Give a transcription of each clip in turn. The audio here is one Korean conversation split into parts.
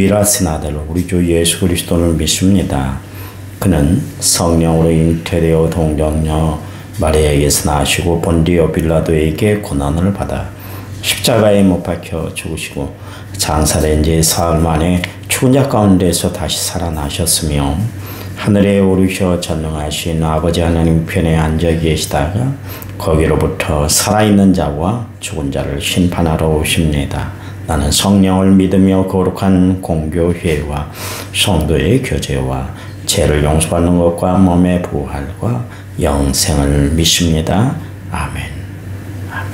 유일하신 아들 우리 주 예수 그리스도를 믿습니다. 그는 성령으로 잉태되어 동정녀 마리아에게서 나시고 본디오 빌라도에게 고난을 받아 십자가에 못 박혀 죽으시고 장사된 지 사흘 만에 죽은 자 가운데서 다시 살아나셨으며 하늘에 오르셔 전능하신 아버지 하나님 편에 앉아 계시다가 거기로부터 살아있는 자와 죽은 자를 심판하러 오십니다. 나는 성령을 믿으며 거룩한 공교회와 성도의 교제와 죄를 용서받는 것과 몸의 부활과 영생을 믿습니다. 아멘. 아멘.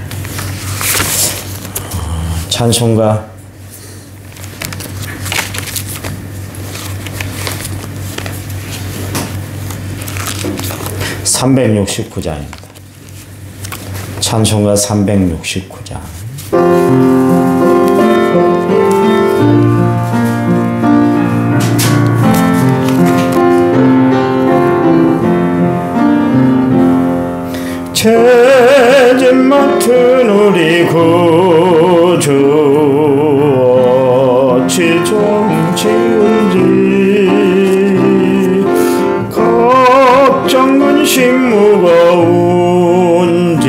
찬송가 369장입니다. 찬송가 369장. 죄짐 맡은 우리 구주 어찌 정치운지 걱정 근심 무거운지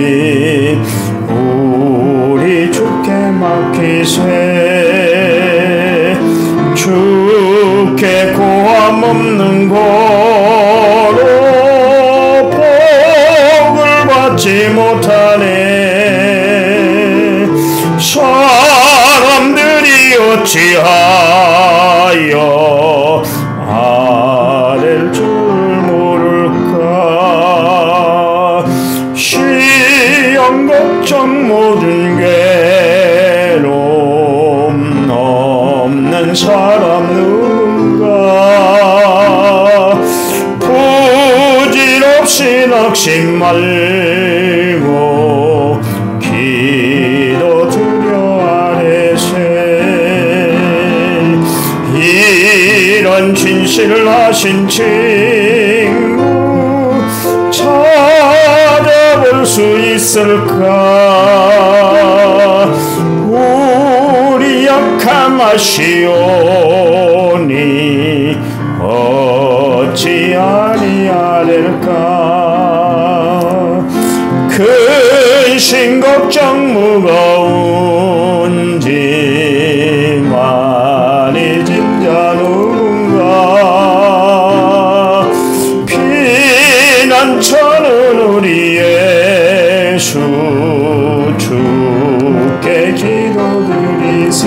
우리 주께 맡기세. 주께 고함 없는 고로 받지 못하네. 사람들이 어찌하여 아랠 줄 모를까. 시험 걱정 모든 괴로움 없는 사람 누군가. 부질없이 낙심 말고 기도드려 아뢰세. 이런 진실을 하신 친구 찾아볼 수 있을까. 우리 약함 아시오니 어찌 아니하릴까. 근심 걱정 무거운지 많이 짐자 누군가. 피난처는 우리 예수 주께 기도드리세.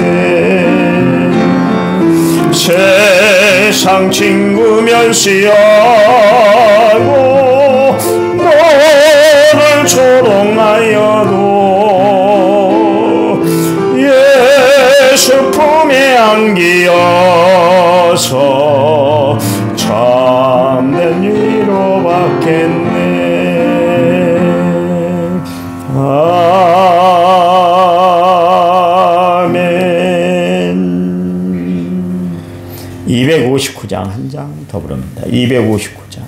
세상 친구 멸시하고 너를 조롱하여도 예수 품에 안기어서 참된 위로 받겠네. 259장 한 장 더 부릅니다. 259장.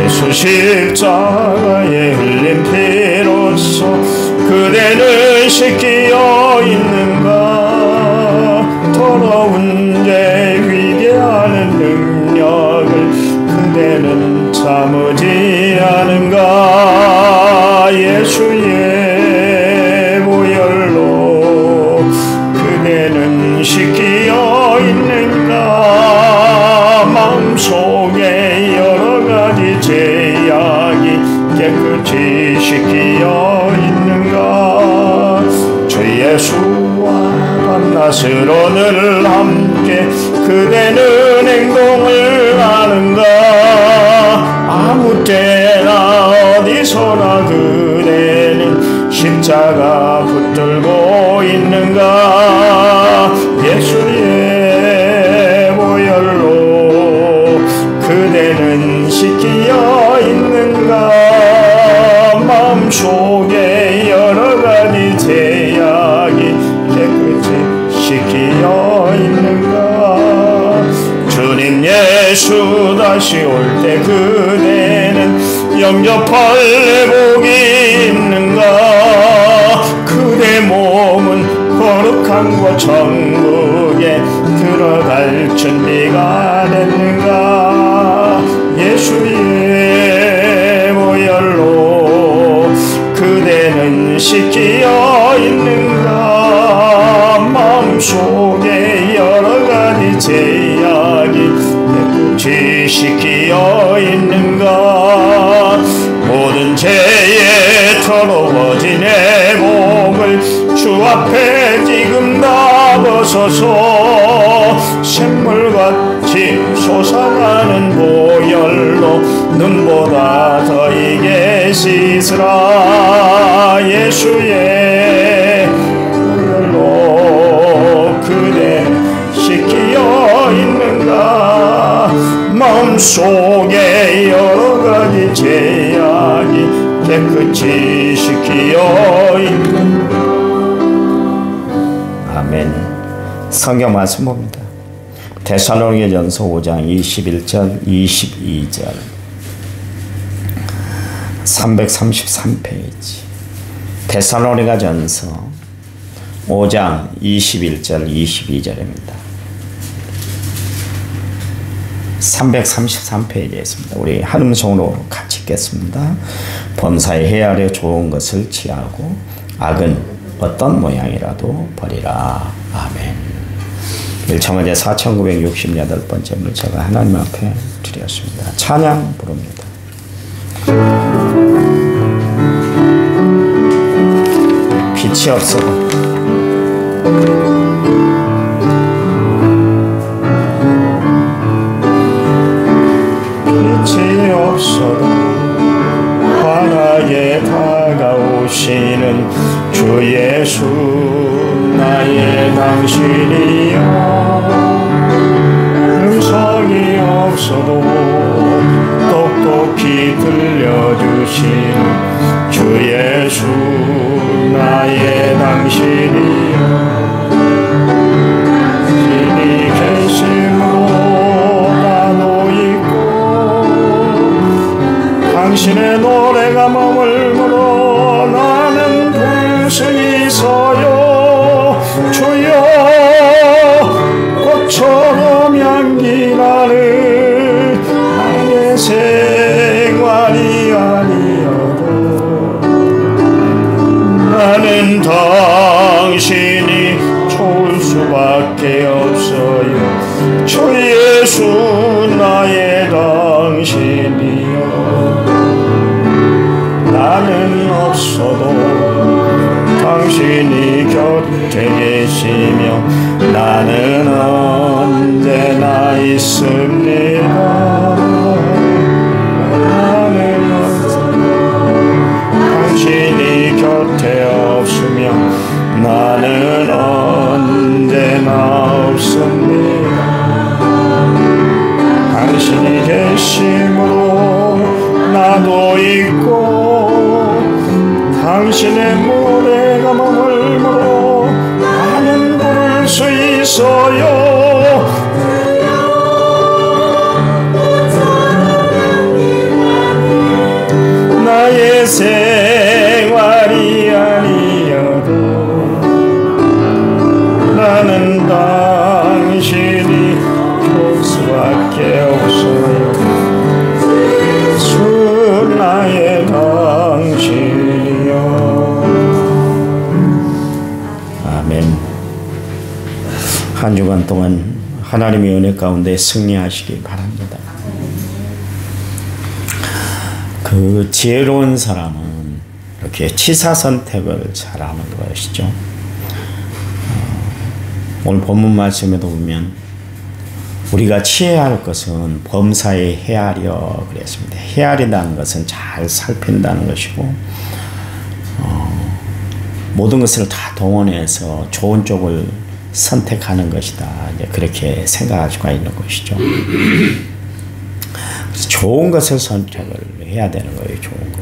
예수 십자가에 흘린 피로써 그대는 씻기어 있는가. 더러운 죄 회개하는 능력을 그대는 참으지 않은가. 예수의 보혈로 그대는 씻기어 있는가. 마음속에 여러 가지 죄악이 깨끗이 씻기어 있는가. 주 예수와 밤낮으로 늘 함께 그대는 행동을 하는가. 아무 때나 어디서나 그대는 십자가 붙들고 있는가. 예수의 보혈로 그대는 씻기어 있는가. 마음속에 여러 가지 죄악이 깨끗 다시 올 때 그대는 영접할 내복이 있는가? 그대 몸은 거룩한 곳 천국에 들어갈 준비가 됐는가? 예수의 보혈로 그대는 씻기어 있는가? 마음속에 여러 가지 제약이 깨끗이 씻기어 있는가? 모든 죄에 더러워진 내 몸을 주 앞에 지금 다 벗어서 샘물같이 솟아나는 보혈로 눈보다 더 이게 씻으라. 예수의 보혈로 그대 씻기어 있는가? 마음속에 여러 가지 죄악이 깨끗이 씻기어 있는가? 아멘. 성경 말씀 봅니다. 데살로니가전서 5장 21절 22절 333페이지 데살로니가전서 5장 21절 22절입니다. 333페이지에 있습니다. 우리 한음성으로 같이 읽겠습니다. 범사에 헤아려 좋은 것을 취하고 악은 어떤 모양이라도 버리라. 아멘. 1청원제 4968번째 물자가 하나님 앞에 드렸습니다. 찬양 부릅니다. 빛이 없어도 빛이 없어도 환하게 다가오시는 주 예수 나의 당신이여. 음성이 없어도 똑똑히 들려주시는 주 예수 나의 당신이여. 당신이 계심으로 나도 있고 당신의 노래가 머물므로 나는 불순이 서요. 주여 꽃처럼 향기 나는 나의 생활이 아니어도 나는 당신이 좋을 수밖에 없어요. 주 예수 나의 당신이여. 나는 없어도 당신이 곁에 계시며 나는 언제나 있습니다. 나는 없어도 당신이 곁에 없으며 나는 언제나 없습니다. 당신이 계심으로 나도 있고 당신의 노래가 머물므로 나는 부를 수 있어요. 나의 생활이 아니어도 나는 당신이 좋을 수밖에 없어요. 주 나의 당신이여. 아멘. 한 주간 동안 하나님의 은혜 가운데 승리하시기 바랍니다. 그 지혜로운 사람은 이렇게 치사 선택을 잘하는 것이죠. 오늘 본문 말씀에도 보면 우리가 취해야 할 것은 범사에 헤아려 그랬습니다. 헤아린다는 것은 잘 살핀다는 것이고 모든 것을 다 동원해서 좋은 쪽을 선택하는 것이다. 이제 그렇게 생각할 수가 있는 것이죠. 좋은 것을 선택을 해야 되는 거예요. 좋은 것.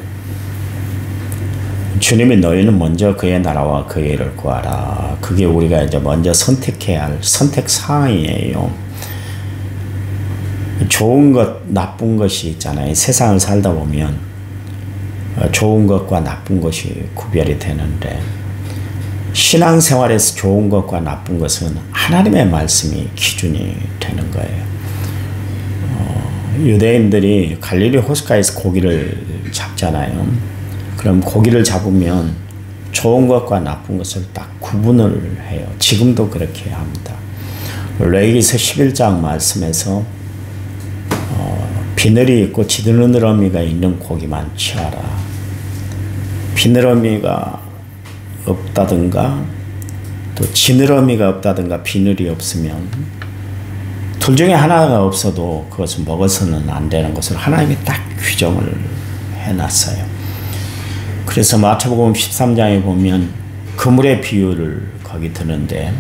주님이 너희는 먼저 그의 나라와 그의 일을 구하라. 그게 우리가 이제 먼저 선택해야 할 선택 사항이에요. 좋은 것, 나쁜 것이 있잖아요. 세상을 살다 보면 좋은 것과 나쁜 것이 구별이 되는데 신앙생활에서 좋은 것과 나쁜 것은 하나님의 말씀이 기준이 되는 거예요. 유대인들이 갈릴리 호숫가에서 고기를 잡잖아요. 그럼 고기를 잡으면 좋은 것과 나쁜 것을 딱 구분을 해요. 지금도 그렇게 합니다. 레위기서 11장 말씀에서 비늘이 있고 지느러미가 있는 고기만 취하라. 비느러미가 없다든가 또 지느러미가 없다든가 비늘이 없으면 둘 중에 하나가 없어도 그것을 먹어서는 안 되는 것을 하나님이 딱 규정을 해놨어요. 그래서 마태복음 13장에 보면 그물의 비유를 거기 드는데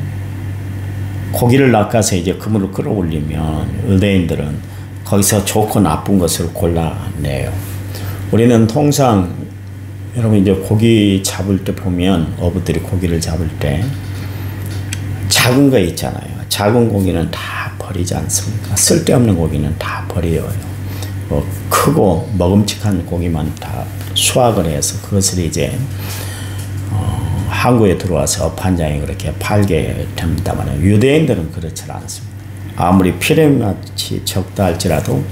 고기를 낚아서 이제 그물을 끌어올리면 유대인들은 거기서 좋고 나쁜 것을 골라내요. 우리는 통상 여러분 이제 고기 잡을 때 보면 어부들이 고기를 잡을 때 작은 거 있잖아요. 작은 고기는 다 버리지 않습니까? 쓸데없는 고기는 다 버려요. 크고 먹음직한 고기만 다 수확을 해서 그것을 이제 한국에 들어와서 업한장에 그렇게 팔게 됩니다만 유대인들은 그렇지 않습니다. 아무리 피레맛이 적다 할지라도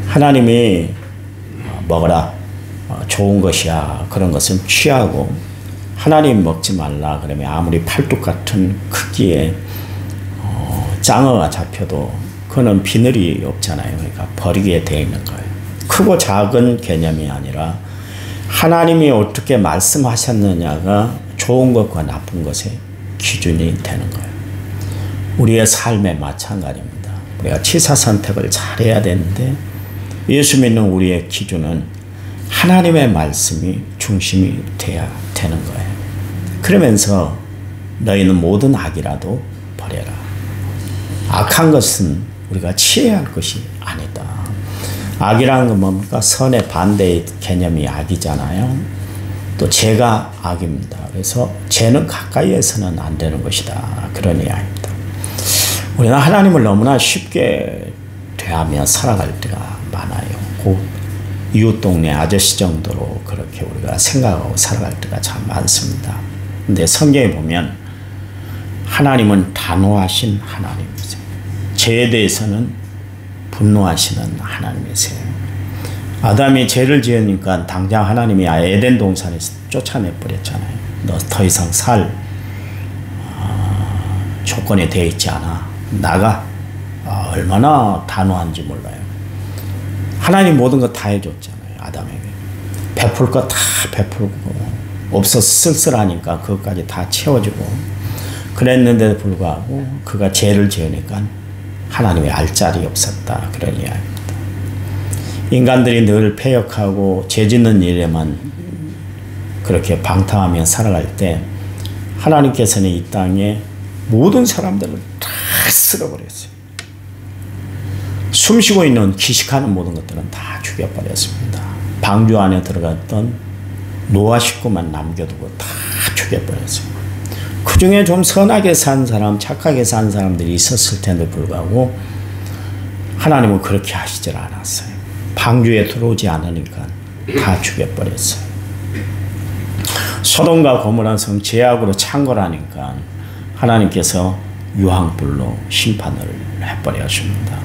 하나님이 먹어라 좋은 것이야 그런 것은 취하고 하나님 먹지 말라 그러면 아무리 팔뚝 같은 크기의 짱어가 잡혀도 그거는 비늘이 없잖아요. 그러니까 버리게 되어 있는 거예요. 크고 작은 개념이 아니라 하나님이 어떻게 말씀하셨느냐가 좋은 것과 나쁜 것의 기준이 되는 거예요. 우리의 삶에 마찬가지입니다. 우리가 취사 선택을 잘해야 되는데 예수 믿는 우리의 기준은 하나님의 말씀이 중심이 돼야 되는 거예요. 그러면서 너희는 모든 악이라도 버려라. 악한 것은 우리가 취해야 할 것이 아니다. 악이라는 건 뭡니까? 선의 반대의 개념이 악이잖아요. 또 죄가 악입니다. 그래서 죄는 가까이에서는 안 되는 것이다. 그런 이야기입니다. 우리는 하나님을 너무나 쉽게 대하며 살아갈 때가 많아요. 곧 이웃 동네 아저씨 정도로 그렇게 우리가 생각하고 살아갈 때가 참 많습니다. 근데 성경에 보면 하나님은 단호하신 하나님이세요. 죄에 대해서는 분노하시는 하나님이세요. 아담이 죄를 지으니까 당장 하나님이 에덴 동산에서 쫓아내버렸잖아요. 너 더 이상 살 조건에 되어 있지 않아. 나가. 얼마나 단호한지 몰라요. 하나님 모든 거 다 해줬잖아요. 아담에게. 베풀 거 다 베풀고 없어서 쓸쓸하니까 그것까지 다 채워주고 그랬는데도 불구하고 그가 죄를 지으니까 하나님의 알 자리 없었다. 그런 이야기입니다. 인간들이 늘 패역하고 죄 짓는 일에만 그렇게 방탕하며 살아갈 때 하나님께서는 이 땅에 모든 사람들을 다 쓸어버렸어요. 숨쉬고 있는 기식하는 모든 것들은 다 죽여버렸습니다. 방주 안에 들어갔던 노아 식구만 남겨두고 다 죽여버렸어요. 그 중에 좀 선하게 산 사람, 착하게 산 사람들이 있었을 텐데 불구하고 하나님은 그렇게 하시질 않았어요. 방주에 들어오지 않으니까 다 죽여버렸어요. 소돔과 고모라 성 죄악으로 찬 거라니까 하나님께서 유황불로 심판을 해버렸습니다.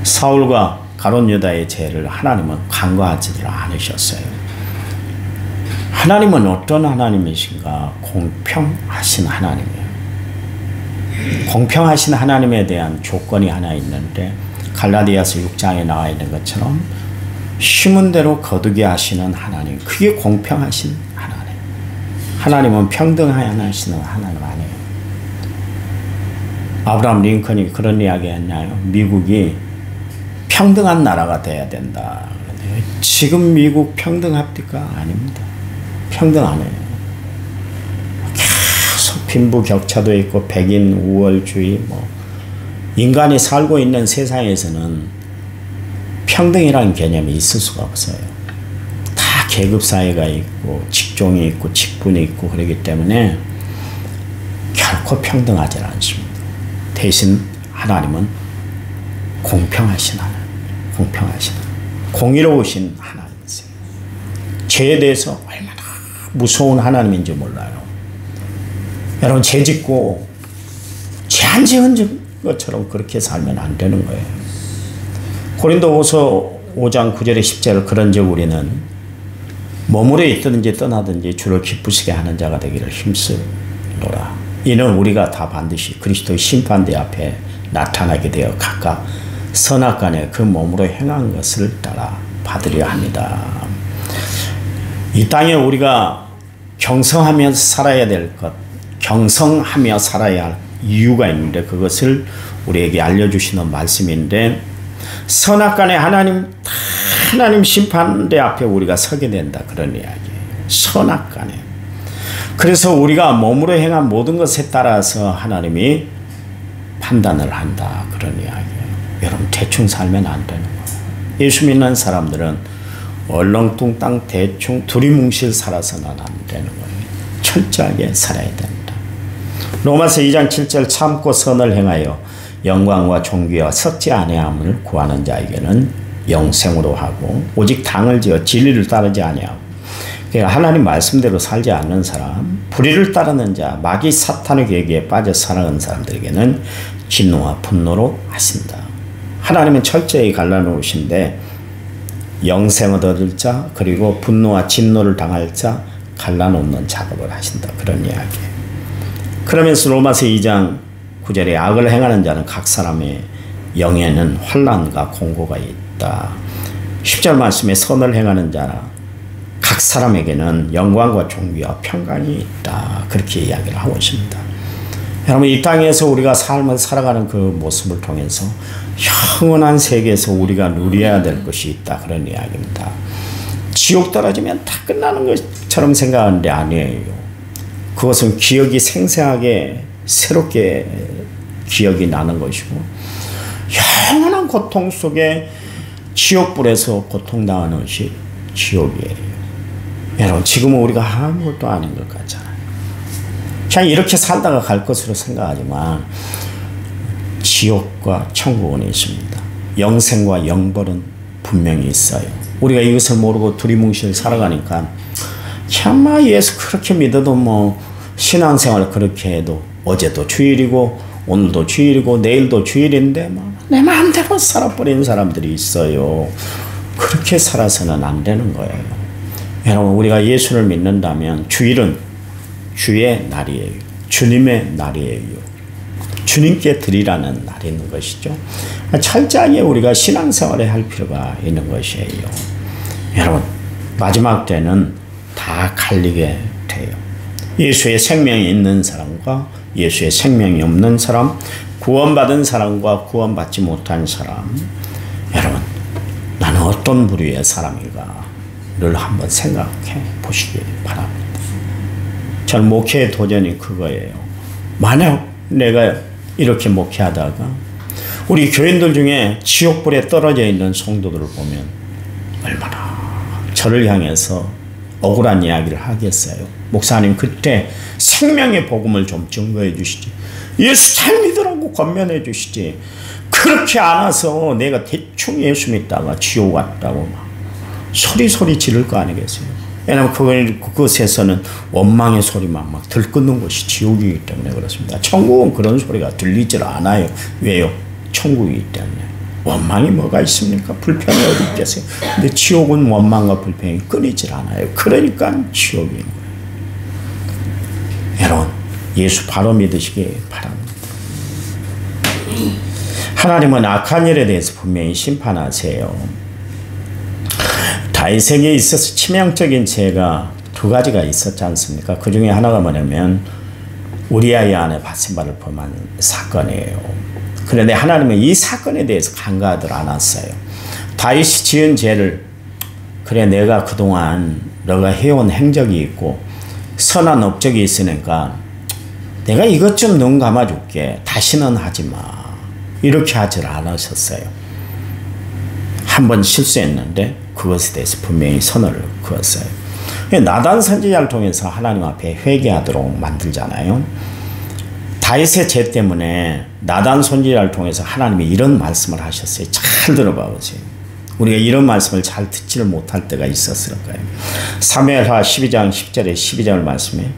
사울과 가룟 유다의 죄를 하나님은 간과하지를 않으셨어요. 하나님은 어떤 하나님이신가? 공평하신 하나님이에요. 공평하신 하나님에 대한 조건이 하나 있는데 갈라디아서 6장에 나와 있는 것처럼 심은 대로 거두게 하시는 하나님, 그게 공평하신 하나님. 하나님은 평등하시는 하나님 아니에요. 아브라함 링컨이 그런 이야기 했나요? 미국이 평등한 나라가 돼야 된다. 지금 미국 평등합니까? 아닙니다. 평등 안 해요. 계속 빈부격차도 있고 백인 우월주의 인간이 살고 있는 세상에서는 평등이라는 개념이 있을 수가 없어요. 다 계급사회가 있고 직종이 있고 직분이 있고 그렇기 때문에 결코 평등하지 않습니다. 대신 하나님은 공평하신 하나님, 공평하신 하나님, 공의로우신 하나님이세요. 죄에 대해서 얼마나 무서운 하나님인지 몰라요. 여러분, 죄 짓고 죄 안 지은 것처럼 그렇게 살면 안 되는 거예요. 고린도후서 5장 9절에 10절, 그런즉 우리는 머무르 있든지 떠나든지 주를 기쁘시게 하는 자가 되기를 힘쓰노라. 이는 우리가 다 반드시 그리스도의 심판대 앞에 나타나게 되어 각각 선악간에 그 몸으로 행한 것을 따라 받으려 합니다. 이 땅에 우리가 경성하면서 살아야 될 것, 경성하며 살아야 할 이유가 있는데, 그것을 우리에게 알려주시는 말씀인데, 선악간에 하나님 심판대 앞에 우리가 서게 된다, 그런 이야기예요. 선악간에. 그래서 우리가 몸으로 행한 모든 것에 따라서 하나님이 판단을 한다, 그런 이야기예요. 여러분, 대충 살면 안 되는 거예요. 예수 믿는 사람들은 얼렁뚱땅 대충 두리뭉실 살아서는 안 되는 거예요. 철저하게 살아야 된다. 로마서 2장 7절, 참고 선을 행하여 영광과 존귀와 썩지 아니함을 구하는 자에게는 영생으로 하고, 오직 당을 지어 진리를 따르지 아니하고, 그러니까 하나님 말씀대로 살지 않는 사람, 불의를 따르는 자, 마귀 사탄의 계기에 빠져 살아가는 사람들에게는 진노와 분노로 하신다. 하나님은 철저히 갈라놓으신데, 영생을 얻을 자, 그리고 분노와 진노를 당할 자 갈라놓는 작업을 하신다, 그런 이야기예요. 그러면서 로마서 2장 9절에 악을 행하는 자는 각 사람의 영에는 환난과 공고가 있다. 10절 말씀에 선을 행하는 자나 각 사람에게는 영광과 존귀와 평강이 있다, 그렇게 이야기를 하고 있습니다. 여러분, 이 땅에서 우리가 삶을 살아가는 그 모습을 통해서 영원한 세계에서 우리가 누려야 될 것이 있다, 그런 이야기입니다. 지옥 떨어지면 다 끝나는 것처럼 생각하는데 아니에요. 그것은 기억이 생생하게 새롭게 기억이 나는 것이고, 영원한 고통 속에 지옥불에서 고통당하는 것이 지옥이에요. 여러분, 지금은 우리가 아무것도 아닌 것 같잖아요. 그냥 이렇게 살다가 갈 것으로 생각하지만 지옥과 천국은 있습니다. 영생과 영벌은 분명히 있어요. 우리가 이것을 모르고 두리뭉실 살아가니까 참마 예수 그렇게 믿어도 뭐 신앙생활 그렇게 해도 어제도 주일이고 오늘도 주일이고 내일도 주일인데 뭐 내 마음대로 살아버리는 사람들이 있어요. 그렇게 살아서는 안 되는 거예요. 여러분, 우리가 예수를 믿는다면 주일은 주의 날이에요. 주님의 날이에요. 주님께 드리라는 날이 있는 것이죠. 철저하게 우리가 신앙생활을 할 필요가 있는 것이에요. 여러분, 마지막 때는 다 갈리게 돼요. 예수의 생명이 있는 사람과 예수의 생명이 없는 사람, 구원받은 사람과 구원받지 못한 사람. 여러분, 나는 어떤 부류의 사람인가를 한번 생각해 보시기 바랍니다. 저는 목회의 도전이 그거예요. 만약 내가 이렇게 목회하다가 우리 교인들 중에 지옥불에 떨어져 있는 성도들을 보면 얼마나 저를 향해서 억울한 이야기를 하겠어요. 목사님, 그때 생명의 복음을 좀 증거해 주시지. 예수 잘 믿으라고 권면해 주시지. 그렇게 안 와서 내가 대충 예수 믿다가 지옥 왔다고 막 소리 지를 거 아니겠어요. 왜냐하면 그것에서는 원망의 소리만 막 들끓는 것이 지옥이기 때문에 그렇습니다. 천국은 그런 소리가 들리질 않아요. 왜요? 천국이기 때문에. 원망이 뭐가 있습니까? 불평이 어디 있겠어요? 근데 지옥은 원망과 불평이 끊이질 않아요. 그러니까 지옥인 거예요. 여러분, 예수 바로 믿으시기 바랍니다. 하나님은 악한 일에 대해서 분명히 심판하세요. 다윗에게 있어서 치명적인 죄가 두 가지가 있었지 않습니까? 그 중에 하나가 뭐냐면 우리아의 아내 밧세바를 범한 사건이에요. 그런데 하나님은 이 사건에 대해서 간과하지 않았어요. 다윗이 지은 죄를, 그래 내가 그동안 너가 해온 행적이 있고 선한 업적이 있으니까 내가 이것 좀 눈 감아줄게. 다시는 하지 마. 이렇게 하지 않으셨어요. 한 번 실수했는데 그것에 대해서 분명히 선을 그었어요. 나단 선지자를 통해서 하나님 앞에 회개하도록 만들잖아요. 다윗의 죄 때문에 나단 선지자를 통해서 하나님이 이런 말씀을 하셨어요. 잘 들어봐 보세요. 우리가 이런 말씀을 잘 듣지를 못할 때가 있었을 거예요. 사무엘하 12장 10절에 12장을 말씀해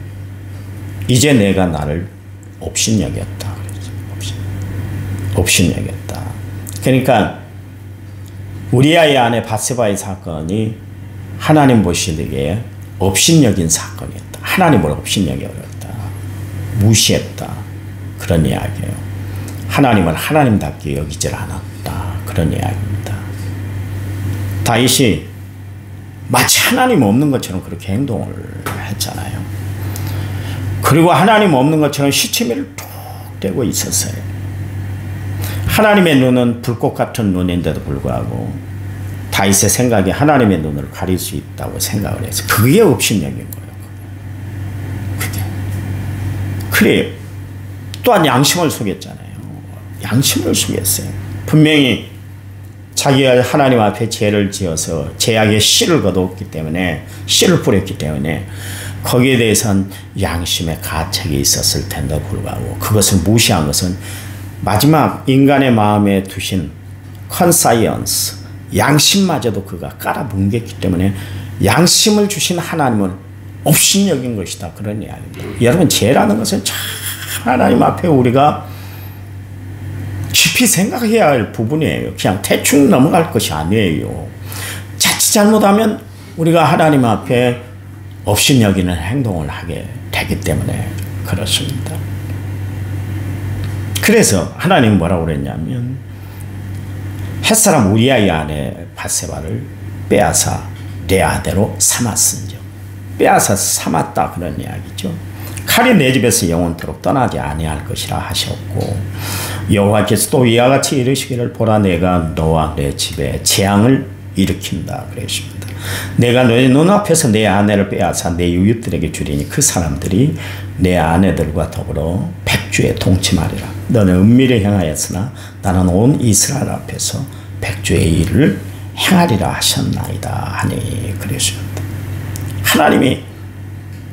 이제 내가 나를 업신여겼다. 업신여겼다. 그러니까 우리아의 아내 밧세바의 사건이 하나님 보시기에 업신여긴 사건이었다. 하나님을 업신여겼다. 무시했다. 그런 이야기예요. 하나님을 하나님답게 여기질 않았다. 그런 이야기입니다. 다윗이 마치 하나님 없는 것처럼 그렇게 행동을 했잖아요. 그리고 하나님 없는 것처럼 시치미를 툭 떼고 있었어요. 하나님의 눈은 불꽃 같은 눈인데도 불구하고 다윗의 생각이 하나님의 눈을 가릴 수 있다고 생각을 해서 그게 업신여긴 거예요. 그게. 그래 또한 양심을 속였잖아요. 양심을 속였어요. 분명히 자기가 하나님 앞에 죄를 지어서 죄악의 씨를 거두었기 때문에 씨를 뿌렸기 때문에 거기에 대해서는 양심의 가책이 있었을 텐데도 불구하고 그것을 무시한 것은 마지막 인간의 마음에 두신 컨사이언스 양심마저도 그가 깔아뭉갰기 때문에 양심을 주신 하나님은 업신여긴 것이다. 그런 이야기입니다. 여러분 죄라는 것은 참 하나님 앞에 우리가 깊이 생각해야 할 부분이에요. 그냥 대충 넘어갈 것이 아니에요. 자칫 잘못하면 우리가 하나님 앞에 업신여기는 행동을 하게 되기 때문에 그렇습니다. 그래서 하나님 뭐라고 그랬냐면 햇사람 우리아의 아내 밧세바를 빼앗아 내 아내로 삼았은즉 빼앗아 삼았다 그런 이야기죠. 칼이 내 집에서 영원토록 떠나지 아니할 것이라 하셨고 여호와께서 또 이와 같이 이르시기를 보라 내가 너와 내 집에 재앙을 일으킨다 그랬습니다. 내가 너의 눈앞에서 내 아내를 빼앗아 내 이웃들에게 주리니 그 사람들이 내 아내들과 더불어 백주에 동침하리라. 너는 은밀히 행하였으나 나는 온 이스라엘 앞에서 백주의 일을 행하리라 하셨나이다 하니 그랬습니다. 하나님이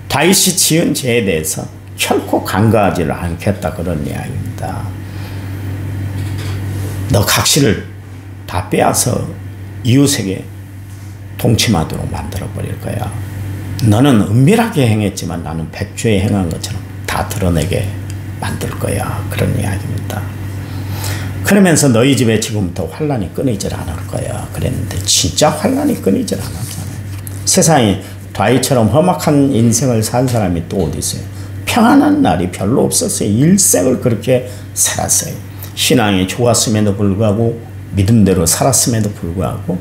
다윗이 지은 죄에 대해서 결코 간과하지를 않겠다 그런 이야기입니다. 너 각시를 다 빼앗아 이웃에게 동침하도록 만들어버릴 거야. 너는 은밀하게 행했지만 나는 백주에 행한 것처럼 다 드러내게 만들 거야. 그런 이야기입니다. 그러면서 너희 집에 지금부터 환란이 끊이질 않을 거야. 그랬는데 진짜 환란이 끊이질 않았잖아요. 세상에 다윗처럼 험악한 인생을 산 사람이 또 어디 있어요? 평안한 날이 별로 없었어요. 일생을 그렇게 살았어요. 신앙이 좋았음에도 불구하고 믿음대로 살았음에도 불구하고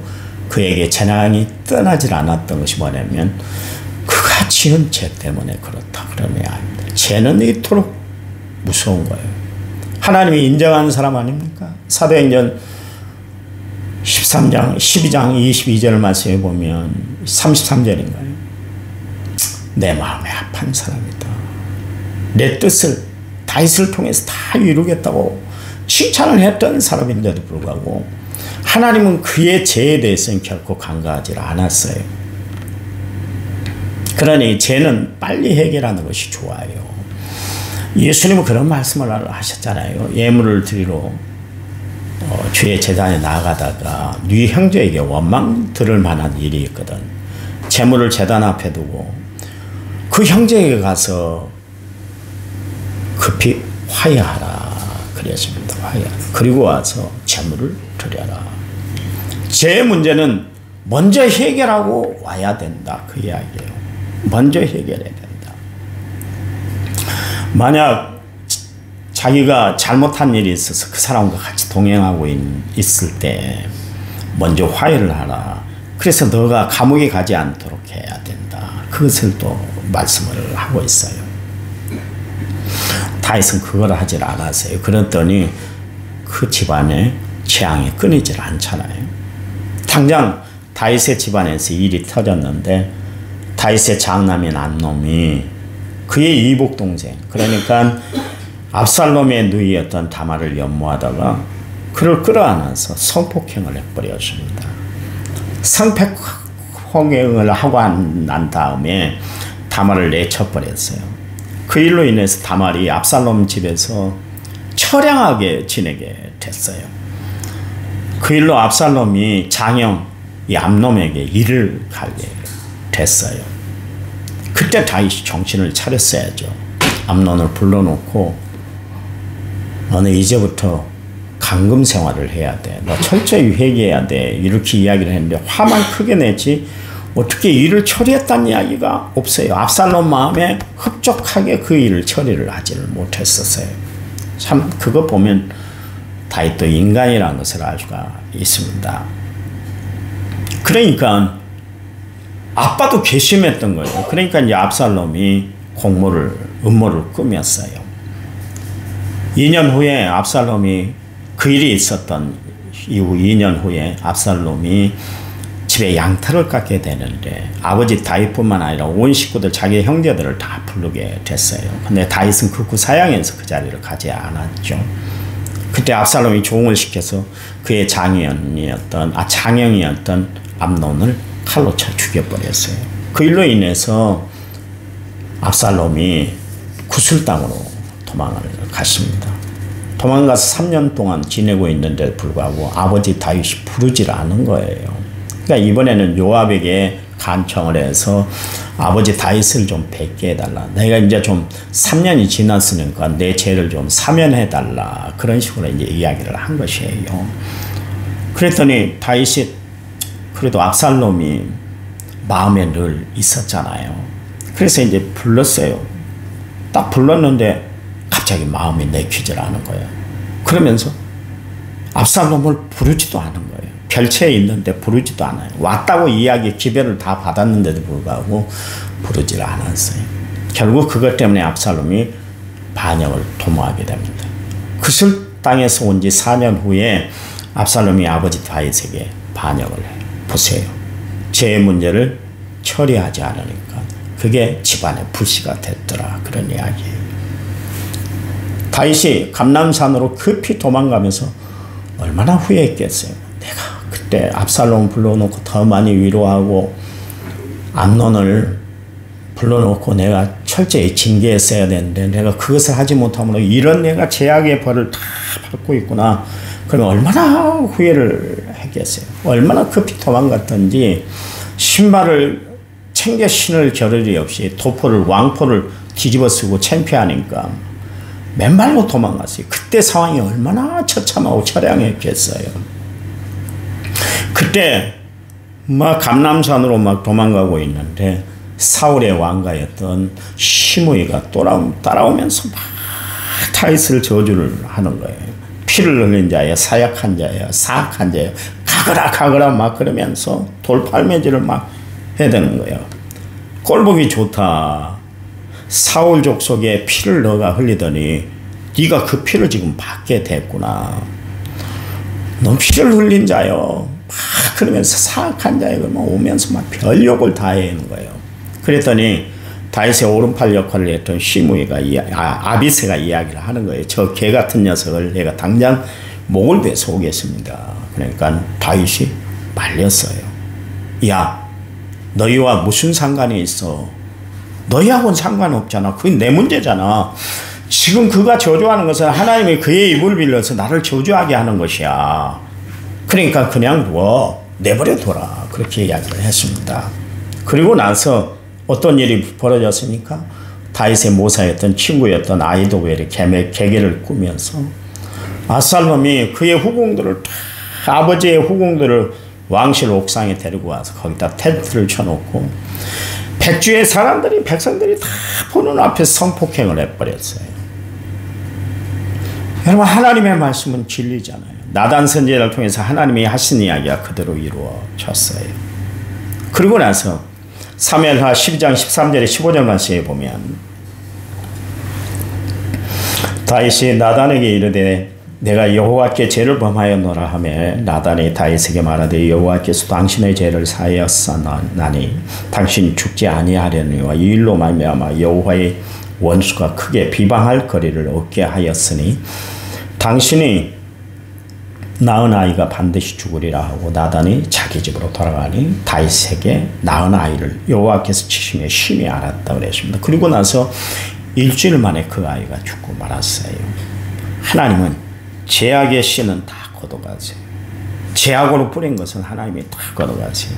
그에게 재난이 떠나질 않았던 것이 뭐냐면 그가 지은 죄 때문에 그렇다. 그러면 죄는 이토록 무서운 거예요. 하나님이 인정하는 사람 아닙니까? 사도행전 13장, 12장 22절을 말씀해 보면 33절인가요? 내 마음에 합한 사람이다. 내 뜻을 다윗을 통해서 다 이루겠다고 칭찬을 했던 사람인데도 불구하고 하나님은 그의 죄에 대해서는 결코 간과하지 않았어요. 그러니 죄는 빨리 해결하는 것이 좋아요. 예수님은 그런 말씀을 하셨잖아요. 예물을 드리러 주의 제단에 나아가다가 네 형제에게 원망 들을 만한 일이 있거든. 제물을 제단 앞에 두고 그 형제에게 가서 급히 화해하라 그랬습니다. 화해하라. 그리고 와서 제물을 드려라. 제 문제는 먼저 해결하고 와야 된다. 그 이야기예요. 먼저 해결해야 된다. 만약 자기가 잘못한 일이 있어서 그 사람과 같이 동행하고 있을 때 먼저 화해를 하라. 그래서 너가 감옥에 가지 않도록 해야 된다. 그것을 또 말씀을 하고 있어요. 다윗은 그걸 하질 않았어요. 그랬더니 그 집안에 재앙이 끊이질 않잖아요. 당장 다윗의 집안에서 일이 터졌는데 다윗의 장남인 암놈이 그의 이복 동생 그러니까 압살롬의 누이였던 다말을 연모하다가 그를 끌어안아서 성폭행을 해버렸습니다. 성폭행을 하고 난 다음에 다말을 내쳐버렸어요. 그 일로 인해서 다말이 압살롬 집에서 처량하게 지내게 됐어요. 그 일로 압살롬이 장형 이 암놈에게 일을 가게 됐어요. 그때 다윗이 정신을 차렸어야죠. 암논을 불러놓고 너는 이제부터 감금 생활을 해야 돼. 너 철저히 회개해야 돼. 이렇게 이야기를 했는데 화만 크게 내지 어떻게 일을 처리했다는 이야기가 없어요. 압살롬 마음에 흡족하게 그 일을 처리를 하지를 못했었어요. 참 그거 보면 다윗도 인간이라는 것을 알 수가 있습니다. 그러니까 아빠도 괘씸했던 거예요. 그러니까 이제 압살롬이 음모를 꾸몄어요. 2년 후에 압살롬이 그 일이 있었던 이후 2년 후에 압살롬이 집에 양털을 깎게 되는데 아버지 다윗뿐만 아니라 온 식구들 자기 형제들을 다 부르게 됐어요. 근데 다윗은 극구 사양해서 그 자리를 가지 않았죠. 그때 압살롬이 조응을 시켜서 그의 장형이었던 암논을 칼로 쳐 죽여버렸어요. 그 일로 인해서 압살롬이 구슬 땅으로 도망을 갔습니다. 도망가서 3년 동안 지내고 있는데 불구하고 아버지 다윗이 부르질 않은 거예요. 그러니까 이번에는 요압에게 간청을 해서 아버지 다윗을 좀 뵙게 해달라. 내가 이제 좀 3년이 지났으니까 내 죄를 좀 사면해달라. 그런 식으로 이제 이야기를 한 것이에요. 그랬더니 다윗이 그래도 압살롬이 마음에 늘 있었잖아요. 그래서 이제 불렀어요. 딱 불렀는데 갑자기 마음이 내키질 않은 거예요. 그러면서 압살롬을 부르지도 않은 거예요. 별채에 있는데 부르지도 않아요. 왔다고 이야기 기별을 다 받았는데도 불구하고 부르질 않았어요. 결국 그것 때문에 압살롬이 반역을 도모하게 됩니다. 그슬 땅에서 온 지 4년 후에 압살롬이 아버지 다윗에게 반역을 해요. 보세요. 죄의 문제를 처리하지 않으니까 그게 집안의 불씨가 됐더라. 그런 이야기예요. 다윗이 감람산으로 급히 도망가면서 얼마나 후회했겠어요. 내가 그때 압살롬 불러놓고 더 많이 위로하고 암논을 불러놓고 내가 철저히 징계했어야 되는데 내가 그것을 하지 못함으로 이런 내가 죄악의 벌을 다 받고 있구나. 그러면 얼마나 후회를 했겠어요. 얼마나 급히 도망갔던지 신발을 챙겨 신을 겨를이 없이 왕포를 뒤집어 쓰고 창피하니까 맨발로 도망갔어요. 그때 상황이 얼마나 처참하고 처량했겠어요. 그때 막 감람산으로 막 도망가고 있는데 사울의 왕가였던 시므이가 따라오면서 막 다윗을 저주를 하는 거예요. 피를 흘린 자여, 사약한 자여, 사악한 자여, 가거라 막 그러면서 돌팔매질을 막 해대는 거예요. 꼴보기 좋다. 사울 족속에 피를 너가 흘리더니 네가 그 피를 지금 받게 됐구나. 넌 피를 흘린 자여. 막 그러면서 사악한 자여 오면서 막 별욕을 다 해는 거예요. 그랬더니 다윗의 오른팔 역할을 했던 시므이가 아비새가 이야기를 하는 거예요. 저 개 같은 녀석을 내가 당장 목을 베서 오겠습니다. 그러니까 다윗이 말렸어요. 야, 너희와 무슨 상관이 있어? 너희하고는 상관없잖아. 그게 내 문제잖아. 지금 그가 저주하는 것은 하나님이 그의 입을 빌려서 나를 저주하게 하는 것이야. 그러니까 그냥 내버려 둬라. 그렇게 이야기를 했습니다. 그리고 나서 어떤 일이 벌어졌습니까? 다윗의 모사였던 친구였던 아히도벨이 계계를 꾸면서 압살롬이 그의 후궁들을 아버지의 후궁들을 왕실 옥상에 데리고 와서 거기다 텐트를 쳐놓고 백주의 백성들이 다 보는 앞에서 성폭행을 해버렸어요. 여러분, 하나님의 말씀은 진리잖아요. 나단 선지자를 통해서 하나님이 하신 이야기가 그대로 이루어졌어요. 그리고 나서 사무엘하 12장 13절에 15절 말씀에 보면 다윗이 나단에게 이르되 내가 여호와께 죄를 범하였노라 하며 나단이 다윗에게 말하되 여호와께서 당신의 죄를 사하였사나니 당신이 죽지 아니하려니와 이 일로 말미암아 여호와의 원수가 크게 비방할 거리를 얻게 하였으니 당신이 낳은 아이가 반드시 죽으리라 하고 나단이 자기 집으로 돌아가니 다윗에게 낳은 아이를 여호와께서 치심에 심히 알았다 그랬습니다. 그리고 나서 일주일 만에 그 아이가 죽고 말았어요. 하나님은 죄악의 씨는 다 걷어가세요. 죄악으로 뿌린 것은 하나님이 다 걷어가세요.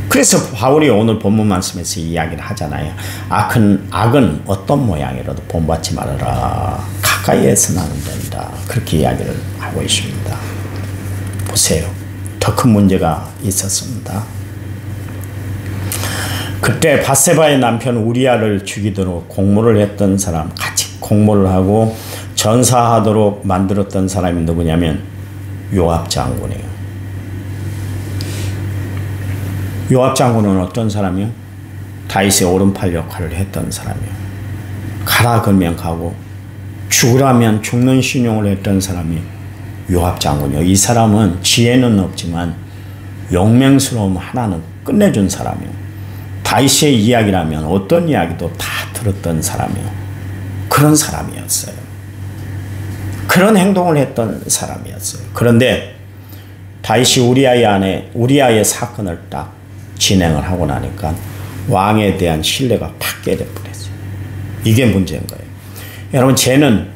그래서 바울이 오늘 본문 말씀에서 이야기를 하잖아요. 악은 어떤 모양이라도 본받지 말아라. 가까이에서는 안 된다. 그렇게 이야기를 하고 있습니다. 보세요. 더 큰 문제가 있었습니다. 그때 밧세바의 남편 우리아를 죽이도록 공모를 했던 사람, 같이 공모를 하고 전사하도록 만들었던 사람이 누구냐면 요압 장군이에요. 요압 장군은 어떤 사람이요? 다윗의 오른팔 역할을 했던 사람이에요. 가라 그러면 가고 죽으라면 죽는 신용을 했던 사람이 요압 장군이요. 이 사람은 지혜는 없지만 용맹스러움 하나는 끝내준 사람이요. 다윗의 이야기라면 어떤 이야기도 다 들었던 사람이요. 그런 사람이었어요. 그런 행동을 했던 사람이었어요. 그런데 다윗이 우리아의 사건을 딱 진행을 하고 나니까 왕에 대한 신뢰가 팍 깨져버렸어요. 이게 문제인 거예요. 여러분, 죄는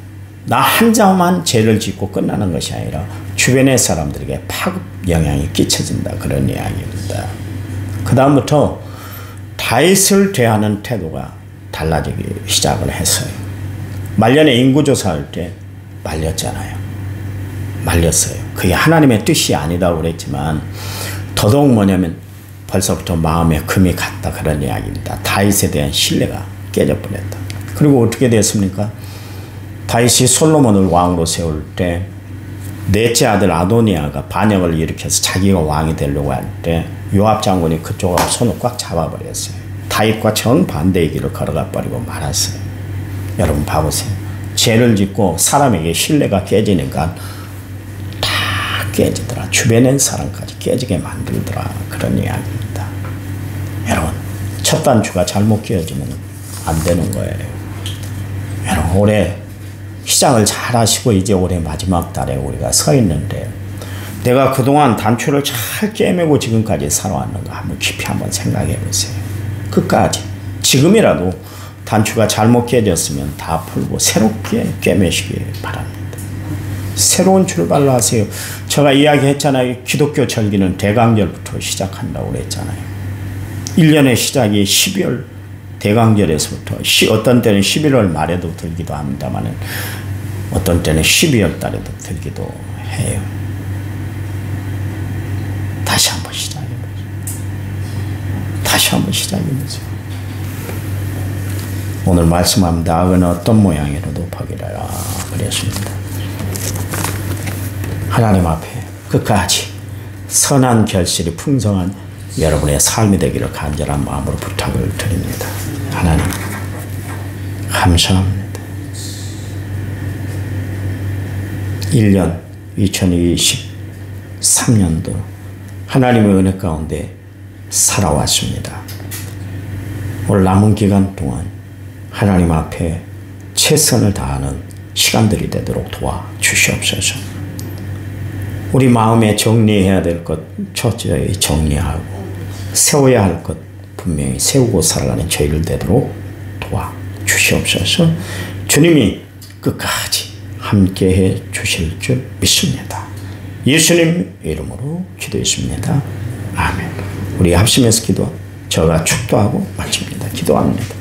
나 한 자만 죄를 짓고 끝나는 것이 아니라 주변의 사람들에게 파급 영향이 끼쳐진다. 그런 이야기입니다. 그 다음부터 다윗을 대하는 태도가 달라지기 시작을 했어요. 말년에 인구조사할 때 말렸잖아요. 말렸어요. 그게 하나님의 뜻이 아니다고 그랬지만 더더욱 뭐냐면 벌써부터 마음에 금이 갔다. 그런 이야기입니다. 다윗에 대한 신뢰가 깨져버렸다. 그리고 어떻게 됐습니까? 다윗이 솔로몬을 왕으로 세울 때 넷째 아들 아도니아가 반역을 일으켜서 자기가 왕이 되려고 할 때 요압 장군이 그쪽으로 손을 꽉 잡아버렸어요. 다윗과 정반대의 길을 걸어가 버리고 말았어요. 여러분 봐보세요. 죄를 짓고 사람에게 신뢰가 깨지니까 다 깨지더라. 주변의 사람까지 깨지게 만들더라. 그런 이야기입니다. 여러분, 첫 단추가 잘못 끼워지면 안 되는 거예요. 여러분, 올해 시작을 잘 하시고 이제 올해 마지막 달에 우리가 서 있는데 내가 그동안 단추를 잘 꿰매고 지금까지 살아왔는가 한번 깊이 한번 생각해 보세요. 끝까지. 지금이라도 단추가 잘못 깨졌으면 다 풀고 새롭게 꿰매시기 바랍니다. 새로운 출발을 하세요. 제가 이야기했잖아요. 기독교 절기는 대강절부터 시작한다고 그랬잖아요. 1년의 시작이 12월 대강절에서부터 어떤 때는 11월 말에도 들기도 합니다만 어떤 때는 12월 달에도 들기도 해요. 다시 한번 시작해보세요. 다시 한번 시작해보세요. 오늘 말씀합니다. 악은 어떤 모양이라도 버리라 그랬습니다. 하나님 앞에 끝까지 선한 결실이 풍성한 여러분의 삶이 되기를 간절한 마음으로 부탁을 드립니다. 하나님 감사합니다. 1년 2023년도 하나님의 은혜 가운데 살아왔습니다. 올 남은 기간 동안 하나님 앞에 최선을 다하는 시간들이 되도록 도와주시옵소서. 우리 마음에 정리해야 될 것 철저히 정리하고 세워야 할 것 분명히 세우고 살아가는 저희를 되도록 도와주시옵소서. 주님이 끝까지 함께해 주실 줄 믿습니다. 예수님 이름으로 기도했습니다. 아멘. 우리 합심해서 기도 저가 축도하고 마칩니다. 기도합니다.